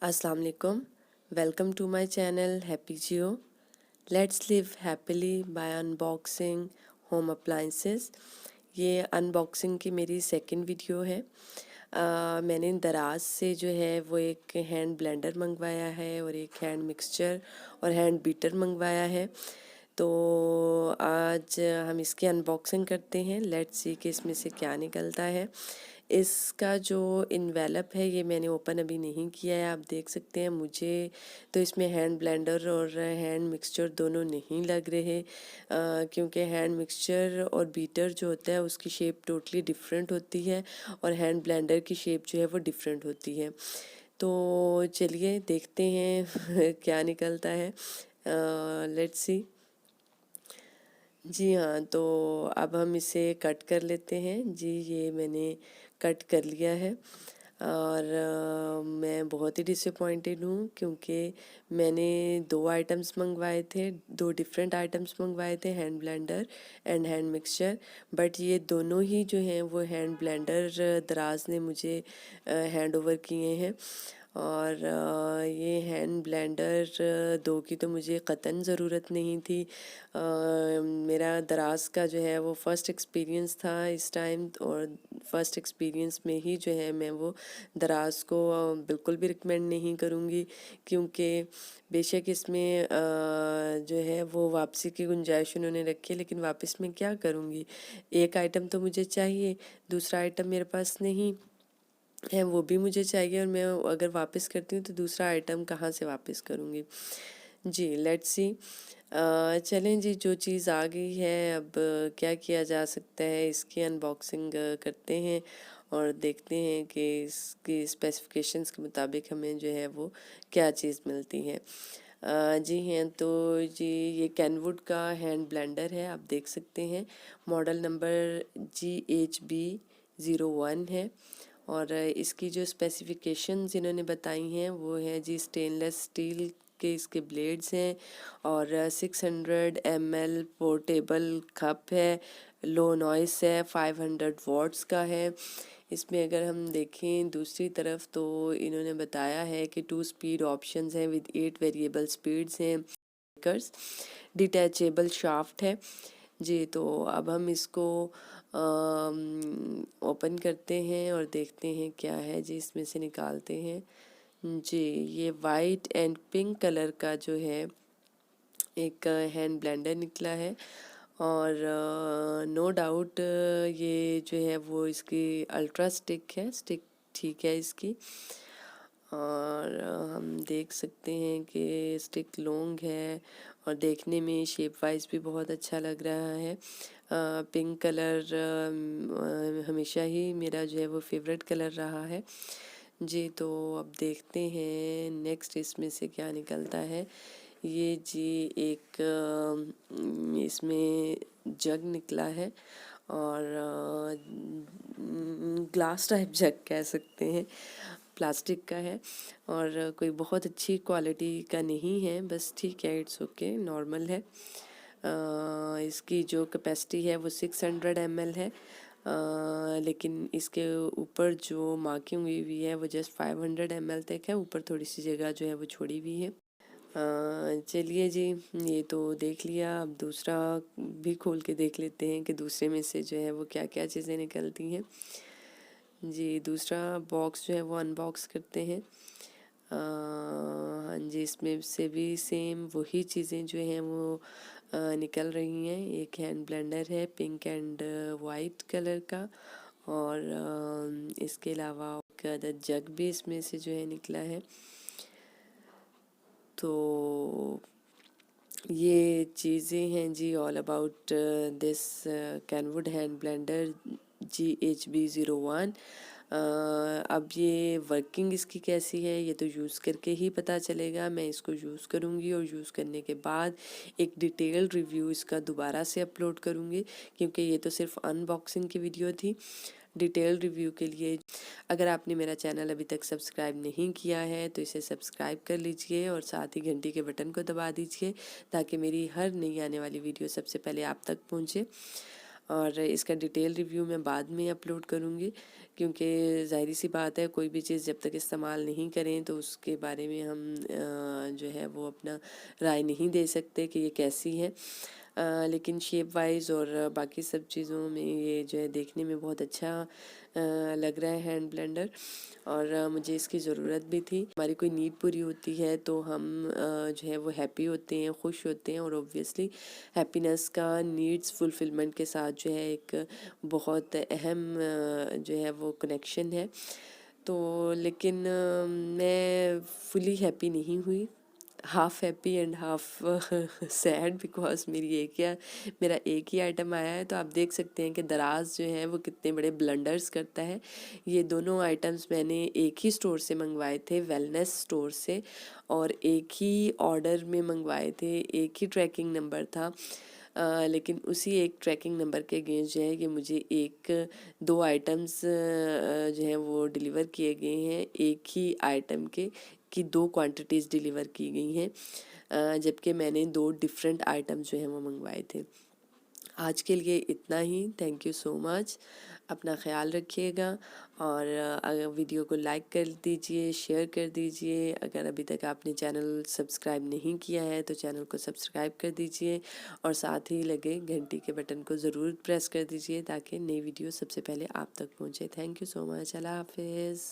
अस्सलाम वालेकुम। Welcome to my channel happy जियो। Let's live happily by unboxing home appliances. ये अनबॉक्सिंग की मेरी सेकंड वीडियो है। मैंने दराज से जो है वो एक हैंड ब्लेंडर मंगवाया है और एक हैंड मिक्सचर और हैंड बीटर मंगवाया है। तो आज हम इसकी अनबॉक्सिंग करते हैं। लेट्स सी कि इसमें से क्या निकलता है। इसका जो इन्वेलप है ये मैंने ओपन अभी नहीं किया है। आप देख सकते हैं मुझे तो इसमें हैंड ब्लेंडर और हैंड मिक्सचर दोनों नहीं लग रहे, क्योंकि हैंड मिक्सचर और बीटर जो होता है उसकी शेप टोटली डिफरेंट होती है और हैंड ब्लेंडर की शेप जो है वो डिफरेंट होती है। तो चलिए देखते हैं क्या निकलता है। Let's see. जी हाँ, तो अब हम इसे कट कर लेते हैं। जी ये मैंने कट कर लिया है और मैं बहुत ही डिसअपॉइंटेड हूँ, क्योंकि मैंने दो आइटम्स मंगवाए थे, दो डिफरेंट आइटम्स मंगवाए थे, hand blender and hand mixture. But ये दोनों ही जो हैं वो हैंड ब्लेंडर दराज ने मुझे हैंड ओवर किए हैं। और ये हैंड ब्लेंडर दो की तो मुझे क़तन ज़रूरत नहीं थी। मेरा दराज का जो है वो फ़र्स्ट एक्सपीरियंस था इस टाइम, और फ़र्स्ट एक्सपीरियंस में ही जो है मैं वो दराज को बिल्कुल भी रिकमेंड नहीं करूँगी, क्योंकि बेशक इसमें जो है वो वापसी की गुंजाइश उन्होंने रखी है, लेकिन वापस मैं क्या करूँगी। एक आइटम तो मुझे चाहिए, दूसरा आइटम मेरे पास नहीं है, वो भी मुझे चाहिए, और मैं अगर वापस करती हूँ तो दूसरा आइटम कहाँ से वापस करूँगी। जी लेट्स सी। चलें जी, जो चीज़ आ गई है अब क्या किया जा सकता है। इसकी अनबॉक्सिंग करते हैं और देखते हैं कि इसकी स्पेसिफिकेशंस के मुताबिक हमें जो है वो क्या चीज़ मिलती है। जी हैं, तो जी ये कैनवुड का हैंड ब्लेंडर है, आप देख सकते हैं। मॉडल नंबर GHB01 है। और इसकी जो स्पेसिफिकेशंस इन्होंने बताई हैं वो है जी, स्टेनलेस स्टील के इसके ब्लेड्स हैं और 600 ml पोर्टेबल कप है, लो नॉइस है, 500 वॉट्स का है। इसमें अगर हम देखें दूसरी तरफ तो इन्होंने बताया है कि 2 स्पीड ऑप्शंस हैं विद 8 वेरिएबल स्पीड्स हैं, डिटैचेबल शाफ्ट है। जी तो अब हम इसको ओपन करते हैं और देखते हैं क्या है जी, इसमें से निकालते हैं। जी ये वाइट एंड पिंक कलर का जो है एक हैंड ब्लेंडर निकला है, और नो डाउट ये जो है वो इसकी अल्ट्रा स्टिक है, स्टिक ठीक है इसकी। और हम देख सकते हैं कि स्टिक लॉन्ग है और देखने में शेप वाइज भी बहुत अच्छा लग रहा है। पिंक कलर हमेशा ही मेरा जो है वो फेवरेट कलर रहा है। जी तो अब देखते हैं नेक्स्ट इसमें से क्या निकलता है। ये जी एक इसमें जग निकला है, और ग्लास टाइप जग कह सकते हैं, प्लास्टिक का है और कोई बहुत अच्छी क्वालिटी का नहीं है, बस ठीक है, इट्स ओके, नॉर्मल है। इसकी जो कैपेसिटी है वो 600 ml है, लेकिन इसके ऊपर जो मार्किंग हुई है वो जस्ट 500 ml तक है, ऊपर थोड़ी सी जगह जो है वो छोड़ी हुई है। चलिए जी, ये तो देख लिया, अब दूसरा भी खोल के देख लेते हैं कि दूसरे में से जो है वो क्या क्या चीज़ें निकलती हैं। जी दूसरा बॉक्स जो है वो अनबॉक्स करते हैं। हाँ जी, इसमें से भी सेम वही चीज़ें जो हैं वो निकल रही हैं। एक हैंड ब्लेंडर है पिंक एंड वाइट कलर का, और इसके अलावा एक अदर जग भी इसमें से जो है निकला है। तो ये चीज़ें हैं जी all about this Kenwood hand blender GHB01। अब ये वर्किंग इसकी कैसी है ये तो यूज़ करके ही पता चलेगा। मैं इसको यूज़ करूँगी और यूज़ करने के बाद एक डिटेल्ड रिव्यू इसका दोबारा से अपलोड करूँगी, क्योंकि ये तो सिर्फ अनबॉक्सिंग की वीडियो थी। डिटेल रिव्यू के लिए अगर आपने मेरा चैनल अभी तक सब्सक्राइब नहीं किया है तो इसे सब्सक्राइब कर लीजिए और साथ ही घंटी के बटन को दबा दीजिए, ताकि मेरी हर नई आने वाली वीडियो सबसे पहले आप तक पहुंचे। और इसका डिटेल रिव्यू मैं बाद में अपलोड करूँगी, क्योंकि ज़ाहिर सी बात है कोई भी चीज़ जब तक इस्तेमाल नहीं करें तो उसके बारे में हम जो है वो अपना राय नहीं दे सकते कि ये कैसी है। लेकिन शेप वाइज और बाकी सब चीज़ों में ये जो है देखने में बहुत अच्छा लग रहा है हैंड ब्लेंडर, और मुझे इसकी ज़रूरत भी थी। हमारी कोई नीड पूरी होती है तो हम जो है वो हैप्पी होते हैं, खुश होते हैं, और ऑब्वियसली हैप्पीनेस का नीड्स फुलफिलमेंट के साथ जो है एक बहुत अहम जो है वो कनेक्शन है। तो लेकिन मैं फुली हैप्पी नहीं हुई, half happy and half sad, because मेरा एक ही आइटम आया है। तो आप देख सकते हैं कि दराज जो है वो कितने बड़े ब्लंडर्स करता है। ये दोनों आइटम्स मैंने एक ही स्टोर से मंगवाए थे, वेलनेस स्टोर से, और एक ही ऑर्डर में मंगवाए थे, एक ही ट्रैकिंग नंबर था। लेकिन उसी एक ट्रैकिंग नंबर के अगेंस्ट जो है कि मुझे दो आइटम्स जो हैं वो डिलीवर किए गए हैं, एक ही आइटम की दो क्वांटिटीज़ डिलीवर की गई हैं, जबकि मैंने दो डिफरेंट आइटम जो हैं वो मंगवाए थे। आज के लिए इतना ही। Thank you so much. अपना ख्याल रखिएगा, और अगर वीडियो को लाइक कर दीजिए, शेयर कर दीजिए। अगर अभी तक आपने चैनल सब्सक्राइब नहीं किया है तो चैनल को सब्सक्राइब कर दीजिए, और साथ ही लगे घंटी के बटन को ज़रूर प्रेस कर दीजिए ताकि नई वीडियो सबसे पहले आप तक पहुँचे। Thank you so much. अल्लाह हाफिज़।